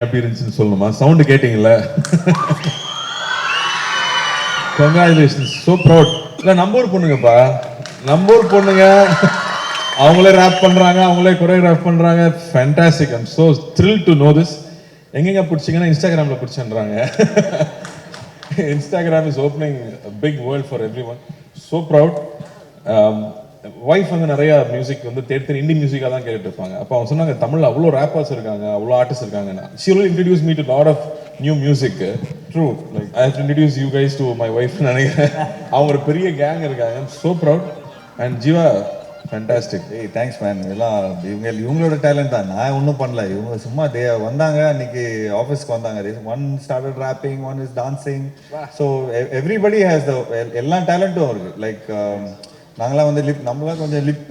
எப்படி இருந்துச்சுன்னு சொல்லணுமா? சவுண்ட் கேட்டிங்கல்ல? Congratulations, so proud. இல்லை நம்ம ஊர் பொண்ணுங்கப்பா, நம்ம ஊர் பொண்ணுங்க அவங்களே ரேப் பண்ணுறாங்க, அவங்களே கொரியோகிராஃப் பண்ணுறாங்க. Fantastic. I'm so thrill to know this. எங்கெங்க பிடிச்சிங்கன்னா இன்ஸ்டாகிராமில் பிடிச்சன்றாங்க. Instagram is opening big world for every one. So proud. Wife வந்து நிறைய மியூசிக் வந்து தேடி இந்தி மியூசிக்காக தான் கேட்டுட்டு இருப்பாங்க. அப்போ அவங்க சொன்னாங்க தமிழில் அவ்வளோ ரேப்பர்ஸ் இருக்காங்க, அவ்வளோ ஆர்டிஸ்ட் இருக்காங்கன்னா. She will introduce me to lot of new music. True, like I have to introduce you guys to my wife நினைக்கிறேன். அவங்க ஒரு பெரிய கேங் இருக்காங்க. So proud. And Jeeva, fantastic. ஏய் தேங்க்ஸ் மேன். எல்லாம் இவங்களோட டேலண்ட் தான், நான் ஒன்றும் பண்ணல. இவங்க சும்மா வந்தாங்க அன்னைக்கு ஆஃபீஸ்க்கு வந்தாங்க. One started rapping, one is dancing. So everybody has the எல்லா டேலண்ட்டும் இருக்கு. லைக் நாங்களாம் வந்து நம்மளாம் கொஞ்சம் லிப்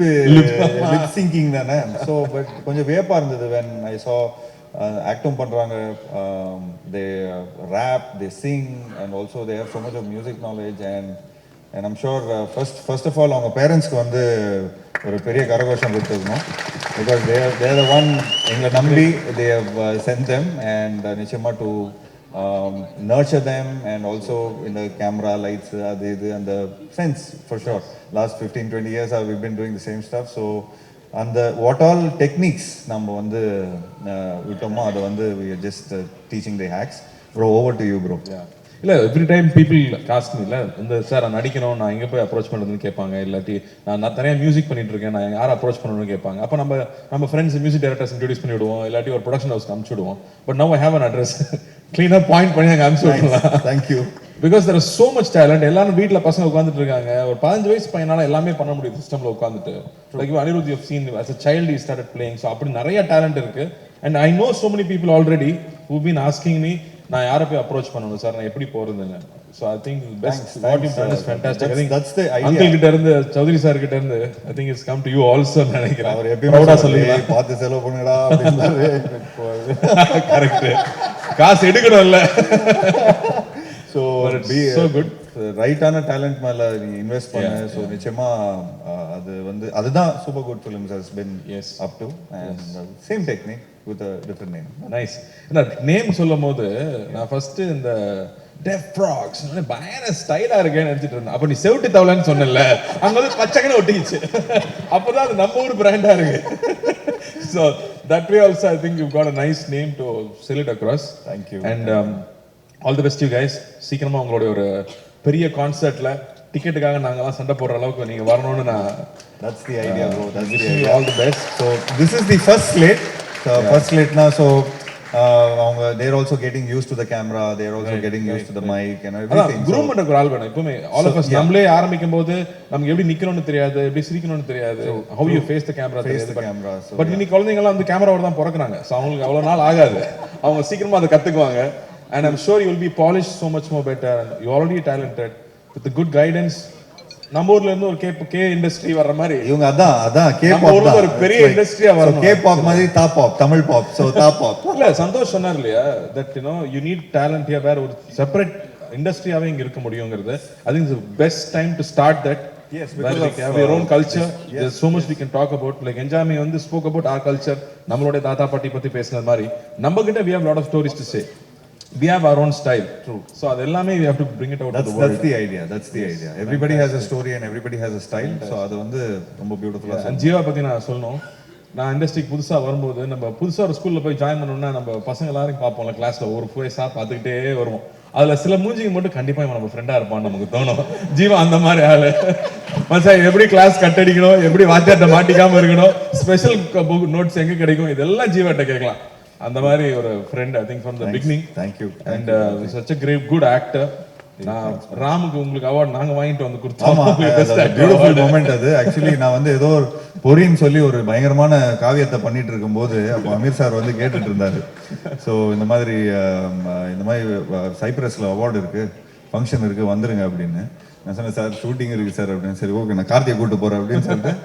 சிங்கிங் தானே. ஸோ பட் கொஞ்சம் வியப்பா இருந்தது வென் ஐ சா ஆக்டும் பண்றாங்க, they rap, they sing and also they have so much of music knowledge and I'm sure first of all அவங்க பேரண்ட்ஸ்க்கு வந்து ஒரு பெரிய கரகோஷம் கொடுத்துருக்கணும். Because they are the one எங்களை நம்பி they have sent them and நிச்சயமா to nurture them and also in the camera lights and the sense for sure. Last 15-20 years we've been doing the same stuff. So and what all techniques நம்ம வந்து விட்டோமோ அதை வந்து we are just teaching the hacks. Bro, over to you bro. Yeah. இல்லை, every time people cost me இல்லை இந்த sir நான் நடிக்கணும், நான் எங்கே போய் அப்ரோச் பண்ணுறதுன்னு கேட்பாங்க. இல்லாட்டி நான் நிறைய மியூசிக் பண்ணிட்டு இருக்கேன், நான் யாரை அப்ரோச் பண்ணணும்னு கேட்பாங்க. அப்போ நம்ம ஃப்ரெண்ட்ஸ் மியூசிக் டைரக்டர்ஸ் இன்ட்ரடியூஸ் பண்ணி விடுவோம், இல்லாட்டி ஒரு ப்ரொடக்ஷன் ஹவுஸ்க்கு அனுப்பிச்சு விடுவோம். But now I have an address, க்ளீனாக பாயிண்ட் பண்ணி அங்கே அனுப்பிச்சு விடலாம். Thank you. Because there is so much talent. எல்லாரும் வீட்டில் பசங்க உட்காந்துட்டு இருக்காங்க. ஒரு 15 வயசு பையனால எல்லாமே பண்ண முடியும் சிஸ்டமில் உட்காந்துட்டு. Like Anirudh, you have seen as a child he started playing. So அப்படி நிறைய டேலண்ட் இருக்கு. And I know so many people already who've been asking me, நான் யாரை போய் அப்ரோச் பண்ணணும் சார், நான் எப்படி போறதுன்னு. So I think best what you've done is fantastic. I think that's the idea. Uncle கிட்ட இருந்து, சௌத்ரி சார் கிட்ட இருந்து I think it's come to you also நினைக்கிறேன். அவர் எப்பவுமே சொல்லுங்க, பார்த்து செலவு பண்ணுடா அப்படினாரு. கரெக்ட். காசு எடுக்கணும்ல. So be so good. ரைட்டான டேலண்ட் மேல நீ இன்வெஸ்ட் பண்ண. ஸோ நிச்சயமா அது வந்து அதுதான் super good films has been up to and same technique with a different name. Nice. நான் நேம் சொல்லும் போது நான் ஃபர்ஸ்ட் இந்த டெஃப் ஃப்ராக்ஸ் பயங்கர ஸ்டைலா இருக்கேன்னு நினைச்சிட்டு இருந்தேன். அப்ப நீ செவுட்டு தவளைன்னு சொன்னல, அங்க வந்து பச்சைக்கனை ஒட்டிக்கிச்சு. அப்பதான் அது நம்ம ஊர் பிராண்டா இருக்கு. So that way also I think you've got a nice name to sell it across. Thank you. And all the best you guys. சீக்கிரமா உங்களுடைய ஒரு பெரிய கான்சர்ட்ல டிக்கெட்டுக்காக நாங்கெல்லாம் சண்டை போடுற அளவுக்கு நீங்க வரணும்னு நான். That's the idea bro. That's wishing you all the best. So this is the first slate. First slate now, so அவங்க they're also getting used to the camera, they're also getting used to the mic and everything. groom பண்ண ஒரு ஆள் வேணும் எப்பவுமே. all of us நம்மளே ஆரம்பிக்கும்போது நமக்கு எப்படி நிக்கணும்னு தெரியாது, எப்படி சிரிக்கணும்னு தெரியாது, how you face the camera தெரியாது. பட் இன்னைக்கு குழந்தைங்க எல்லாம் அந்த கேமராவோட தான் பிறக்குறாங்க. சோ அவங்களுக்கு அவ்வளவு நாள் ஆகாது, அவங்க சீக்கிரமா அதை கத்துக்குவாங்க. And I'm sure you will be polished so much more better. You already talented with the good guidance. நம்ம ஊர்ல இருந்து ஒரு கே இண்டஸ்ட்ரி வர்ற மாதிரி இவங்க அதான் கே பாப் தான் ஒரு பெரிய இண்டஸ்ட்ரியா வரணும். கே பாப் மாதிரி top pop, Tamil pop. So top pop இல்ல, சந்தோஷ் சொன்னார் இல்லையா, that you know you need talent here. வேற ஒரு செப்பரேட் இண்டஸ்ட்ரியாவே இங்க இருக்க முடியும்ங்கிறது. I think it's the best time to start that. Yes, because we have your own culture. There's so much we can talk about. Like Enjami வந்து spoke about our culture. நம்மளோட தாத்தா பாட்டி பத்தி பேசின மாதிரி நம்ம கிட்ட we have a lot of stories to say. We have our own style. True. So adellame we have to bring it out to the world. That's the idea. Everybody has a story and everybody has a style. So அது வந்து ரொம்ப பியூட்டிஃபுல்லா. And Jeeva பத்தி நான் சொல்லணும். நான் இண்டஸ்ட்ரிக்கு புதுசா வரும்போது நம்ம புதுசா ஒரு ஸ்கூல்ல போய் ஜாயின் பண்ணோம்னா நம்ம பசங்க எல்லாரும் பார்ப்போம்ல, கிளாஸ்ல ஒரு ஃபேஸா பார்த்துக்கிட்டே வருவோம். அதுல சில மூஞ்சிக்கு மட்டும் கண்டிப்பா இவன் நம்ம ஃப்ரெண்டா இருப்பான்னு நமக்கு தோணும். ஜீவா அந்த மாதிரி ஆளு. மச்சான் எப்படி கிளாஸ் கட் அடிக்கணும், எப்படி வாத்தியார்ட்ட மாட்டிக்காம இருக்கணும், ஸ்பெஷல் நோட்ஸ் எங்க கிடைக்கும், இதெல்லாம் ஜீவாட்ட கேட்கலாம். அந்த மாதிரி ஒரு friend I think from the beginning. Thank you. And such a great good actor. நான் ராமுக்கு உங்களுக்கு அவார்ட் நாங்க வாங்கிட்டு வந்து கொடுத்தோம். பியூட்டிஃபுல் மொமெண்ட் அது. ஆக்சுவலி நான் வந்து ஏதோ ஒரு பொறின்னு சொல்லி ஒரு பயங்கரமான காவியத்தை பண்ணிட்டு இருக்கும்போது அப்போ அமீர் சார் வந்து கேட்டுட்டு இருந்தாரு. ஸோ இந்த மாதிரி சைப்ரஸ்ல அவார்டு இருக்கு, ஃபங்க்ஷன் இருக்கு, வந்துருங்க அப்படின்னு. நான் சொன்னேன் சார் ஷூட்டிங் இருக்கு சார் அப்படின்னு. சரி ஓகே, நான் கார்த்தியை கூட்டு போறேன் அப்படின்னு சொல்லிட்டு.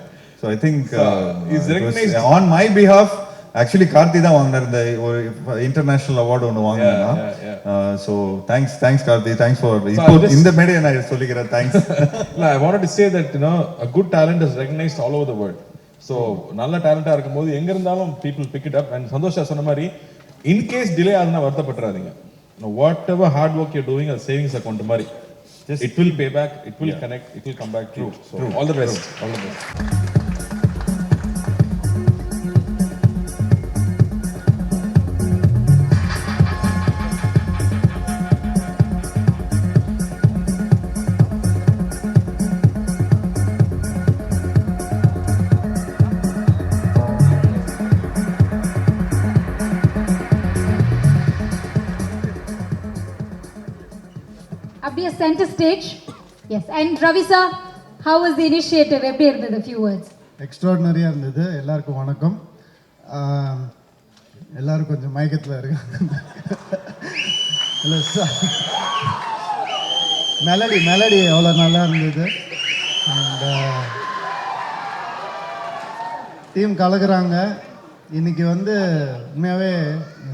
So I think on my behalf actually Karthi தான் வாங்கினார் இந்த ஒரு இன்டர்நேஷனல் அவார்டு ஒன்று வாங்கினா. So thanks Karthi, thanks for இப்போ இந்த மேடையை நான் சொல்லிக்கிறேன். Thanks. I wanted to say that you know a good talent is recognized all over the world. So நல்ல டேலண்டா இருக்கும்போது எங்க இருந்தாலும் people pick it up. And Santosha சொன்ன மாதிரி இன்கேஸ் டிலே ஆகுதுன்னா வருத்தப்பட்டுறாதீங்க. Whatever hard work you doing அது savings account மாதிரி. It will pay back, it will connect, it will come back to you. So all the best. All the best. Abhi center stage. Yes, and Ravi sir, how was the initiative? எப்படி இருந்தது? Few words. எக்ஸ்ட்ராடினரியாக இருந்தது. எல்லாருக்கும் வணக்கம். எல்லாரும் கொஞ்சம் மயக்கத்தில் இருக்காங்க. இல்லை சார், மெலடி அவ்வளோ நல்லா இருந்தது. அண்ட் டீம் கலக்குறாங்க. இன்னைக்கு வந்து உண்மையாகவே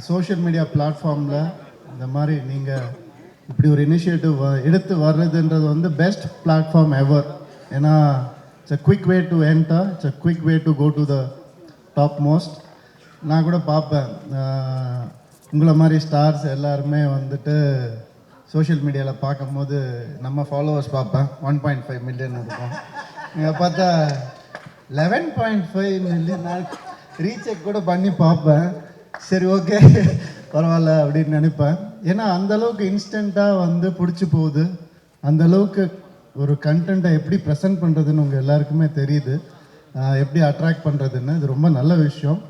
சோஷியல் மீடியா பிளாட்ஃபார்மில் இந்த மாதிரி நீங்கள் இப்படி ஒரு இனிஷியேட்டிவ் எடுத்து வர்றதுன்றது வந்து பெஸ்ட் பிளாட்ஃபார்ம் எவர். ஏன்னா it's a quick way to enter, it's a quick way to go to the top most. நான் கூட பார்ப்பேன், உங்களை மாதிரி ஸ்டார்ஸ் எல்லாருமே வந்துட்டு சோஷியல் மீடியாவில் பார்க்கும்போது நம்ம ஃபாலோவர்ஸ் பார்ப்பேன் 1.5 மில்லியன் இருக்கும். இங்கே பார்த்தா 11.5 மில்லியன். நான் ரீசெக் கூட பண்ணி பார்ப்பேன். சரி, ஓகே, பரவாயில்ல அப்படின்னு நினைப்பேன். ஏன்னா அந்தளவுக்கு இன்ஸ்டண்ட்டாக வந்து பிடிச்சி போகுது. அந்தளவுக்கு ஒரு கண்டென்ட்டை எப்படி ப்ரெசென்ட் பண்ணுறதுன்னு உங்கள் எல்லாருக்குமே தெரியுது, எப்படி அட்ராக்ட் பண்ணுறதுன்னு. இது ரொம்ப நல்ல விஷயம்.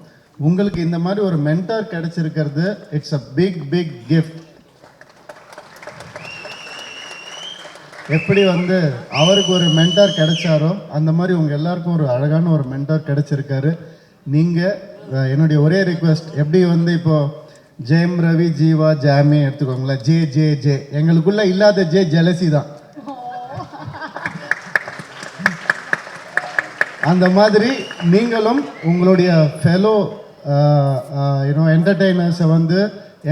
உங்களுக்கு இந்த மாதிரி ஒரு மென்டார் கிடைச்சிருக்கிறது, இட்ஸ் அ பிக் கிஃப்ட். எப்படி வந்து அவருக்கு ஒரு மென்டார் கிடைச்சாரோ அந்த மாதிரி உங்கள் எல்லாருக்கும் ஒரு அழகான ஒரு மென்டார் கிடைச்சிருக்காரு. நீங்கள் என்னுடைய ஒரே ரிக்வெஸ்ட், எப்படி வந்து இப்போது ஜெயம், ரவி, ஜீவா, ஜாமி எடுத்துக்கோங்களேன், ஜே எங்களுக்குள்ள இல்லாத ஜெலசி தான். அந்த மாதிரி நீங்களும் உங்களுடைய ஃபெலோ என்டர்டெய்னர்ஸை வந்து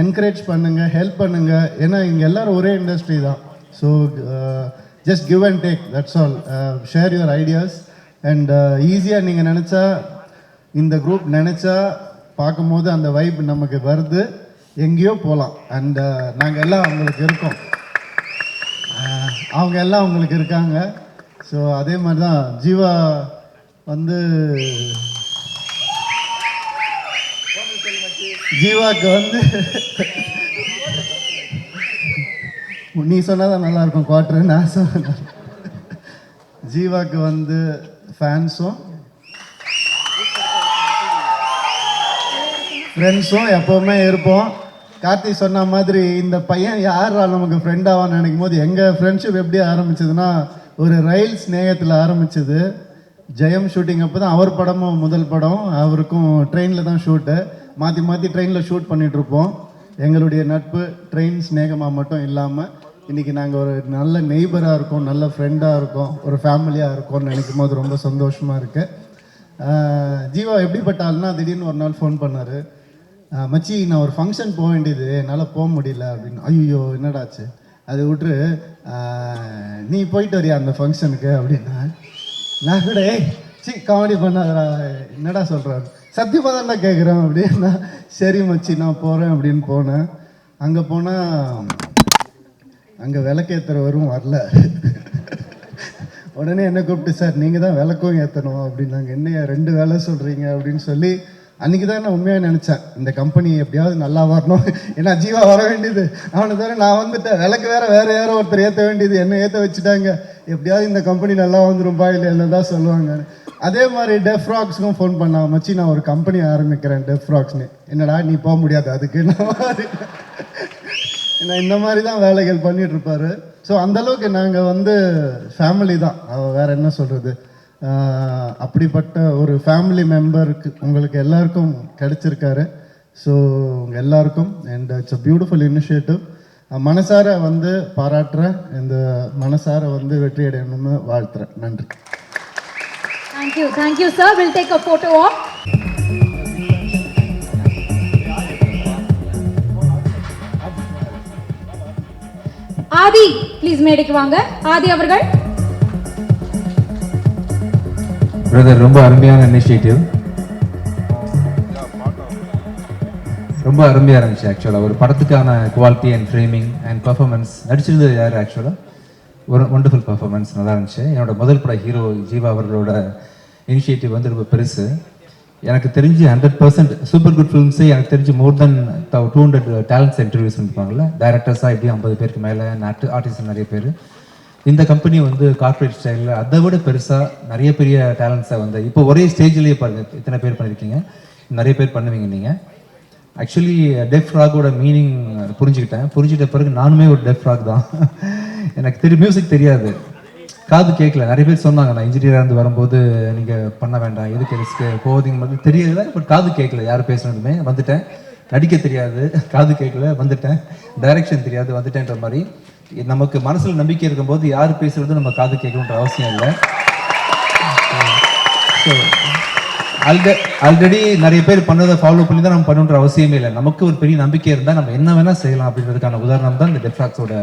என்கரேஜ் பண்ணுங்கள், ஹெல்ப் பண்ணுங்கள். ஏன்னா இங்கே எல்லோரும் ஒரே இண்டஸ்ட்ரி தான். So just give and take, that's all. Share your ideas. And ஈஸியாக நீங்கள் நினச்சா, இந்த குரூப் நினச்சா பார்க்கும்போது அந்த வைப் நமக்கு வருது, எங்கேயோ போகலாம். அண்ட் நாங்கள் எல்லாம் அவங்களுக்கு இருக்கோம், அவங்க எல்லாம் அவங்களுக்கு இருக்காங்க. ஸோ அதே மாதிரி தான் ஜீவா வந்து ஜீவாக்கு வந்து நீ சொன்னாதான் நல்லா இருக்கும் குவார்டர். நான் சொன்ன ஜீவாக்கு வந்து ஃபேன்ஸும் ஃப்ரெண்ட்ஸும் எப்போவுமே இருப்போம். கார்த்தி சொன்ன மாதிரி இந்த பையன் யார் நமக்கு ஃப்ரெண்ட் ஆவான்னு நினைக்கும் போது எங்கள் ஃப்ரெண்ட்ஷிப் எப்படி ஆரம்பிச்சதுன்னா, ஒரு ரயில் ஸ்நேகத்தில் ஆரம்பிச்சது. ஜெயம் ஷூட்டிங் அப்போ தான் அவர் படமும் முதல் படம். அவருக்கும் ட்ரெயினில் தான் ஷூட்டு, மாற்றி ட்ரெயினில் ஷூட் பண்ணிகிட்ருப்போம். எங்களுடைய நட்பு ட்ரெயின் ஸ்நேகமாக மட்டும் இல்லாமல் இன்றைக்கி நாங்கள் ஒரு நல்ல நெய்பராக இருக்கோம், நல்ல ஃப்ரெண்டாக இருக்கோம், ஒரு ஃபேமிலியாக இருக்கோம்னு நினைக்கும் போது ரொம்ப சந்தோஷமாக இருக்குது. ஜீவா எப்படிப்பட்ட ஆள்னா, திடீர்னு ஒரு நாள் ஃபோன் பண்ணார், மச்சி நான் ஒரு ஃபங்க்ஷன் போக வேண்டியது, என்னால் போக முடியல அப்படின்னு. ஐயோ என்னடாச்சு, அது விட்ரு, நீ போயிட்டு வரியா அந்த ஃபங்க்ஷனுக்கு அப்படின்னா. நான் கூட காமெடி பண்ணாதடா, என்னடா சொல்கிறாரு, சத்தியமாக தான்டா கேட்குறேன் அப்படின்னா. சரி மச்சி நான் போகிறேன் அப்படின்னு போனேன். அங்கே போனால் அங்கே விளக்கேற்றுறவரும் வரல. உடனே என்ன கூப்பிட்டு, சார் நீங்கள் தான் விளக்கும் ஏற்றணும் அப்படின்னாங்க. என்னையா 2 வேலை சொல்கிறீங்க அப்படின்னு சொல்லி அன்றைக்கி தான் நான் உண்மையாக நினச்சேன், இந்த கம்பெனி எப்படியாவது நல்லா வரணும். ஏன்னா ஜீவா வர வேண்டியது, அவனை தவிர நான் வந்துட்டேன். விளக்கு வேறு யாரோ ஒருத்தர் ஏற்ற வேண்டியது, என்ன ஏற்ற வச்சுட்டாங்க. எப்படியாவது இந்த கம்பெனி நல்லா வந்துரும்பா இல்லை என்ன தான் சொல்லுவாங்க. அதே மாதிரி டெஃப் ராக்ஸ்க்கும் ஃபோன் பண்ணாங்க, மச்சி நான் ஒரு கம்பெனி ஆரம்பிக்கிறேன் டெஃப் ராக்ஸ்னு. என்னடா நீ போக முடியாது அதுக்கு, ஏன்னா இந்த மாதிரி தான் வேலைகள் பண்ணிகிட்ருப்பார். ஸோ அந்தளவுக்கு நாங்கள் வந்து ஃபேமிலி தான், வேறு என்ன சொல்கிறது. அப்படிப்பட்ட ஒரு ஃபேமிலி மெம்பருக்கு உங்களுக்கு எல்லாருக்கும் கிடைச்சிருக்காரு. ஸோ உங்கள் எல்லாருக்கும் and it's a beautiful initiative. மனசார வந்து பாராட்டுறேன், இந்த மனசார வந்து வெற்றி அடையணும்னு வாழ்த்துறேன். நன்றி. Thank you sir. We'll take a photo op. Aadhi please மேடைக்கு வாங்க. ஆதி அவர்கள். பிரதர் ரொம்ப அருமையான இனிஷியேட்டிவ், ரொம்ப அருமையாக இருந்துச்சு ஆக்சுவலாக. ஒரு படத்துக்கான quality and framing and performance. நடிச்சிருந்தது யார் ஆக்சுவலாக? ஒரு ஒண்டர்ஃபுல் பர்ஃபார்மன்ஸ், நல்லா இருந்துச்சு. என்னோட முதல் பட ஹீரோ ஜீவா அவர்களோட இனிஷியேட்டிவ் வந்து ரொம்ப பெருசு. எனக்கு தெரிஞ்சு 100% சூப்பர் குட் ஃபிலிம்ஸே எனக்கு தெரிஞ்சு மோர் தென் 200 டேலண்ட்ஸ் இன்டர்வியூஸ் இருப்பாங்கல்ல, டைரக்டர்ஸாக எப்படியும் 50 பேருக்கு மேலே, ஆர்டிஸ்ட் நிறைய பேர். இந்த கம்பெனி வந்து கார்ப்பரேட் ஸ்டைலில் அதை விட பெருசாக நிறைய பெரிய டேலண்ட்ஸை வந்து இப்போ ஒரே ஸ்டேஜ்லேயே பாருங்கள் இத்தனை பேர் பண்ணியிருக்கீங்க, நிறைய பேர் பண்ணுவீங்க நீங்கள். ஆக்சுவலி டெஃப் ராகோட மீனிங் புரிஞ்சுக்கிட்ட பிறகு நானுமே ஒரு டெஃப் ராக் தான். எனக்கு மியூசிக் தெரியாது, காது கேட்கல. நிறைய பேர் சொன்னாங்க நான் இன்ஜினியராக இருந்து வரும்போது நீங்கள் பண்ண வேண்டாம், எதுக்கு ரிஸ்க்கு கோதிங் மட்டும் தெரியல, பட் காது கேட்கல யார் பேசுனதுமே. வந்துட்டேன், நடிக்க தெரியாது, காது கேட்கல, வந்துட்டேன். டைரக்ஷன் தெரியாது, வந்துட்டேன்ற மாதிரி. நமக்கு மனசில் நம்பிக்கை இருக்கும்போது யார் பேசுறது நம்ம காது கேட்கணுன்ற அவசியம் இல்லை. ஸோ ஆல்ரெடி நிறைய பேர் பண்ணதை ஃபாலோ பண்ணி தான் நம்ம பண்ணுன்ற அவசியமே இல்லை. நமக்கு ஒரு பெரிய நம்பிக்கை இருந்தால் நம்ம என்ன வேணால் செய்யலாம் அப்படின்றதுக்கான உதாரணம் தான் இந்த டெஃப்ராக்ஸோட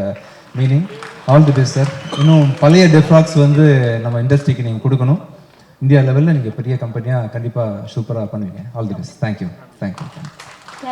meaning. All the best sir. இன்னும் பழைய டெஃப்ராக்ஸ் வந்து நம்ம இண்டஸ்ட்ரிக்கு நீங்கள் கொடுக்கணும். இந்தியா லெவலில் நீங்கள் பெரிய கம்பெனியாக கண்டிப்பாக சூப்பராக பண்ணுவீங்க. All the best. தேங்க்யூ.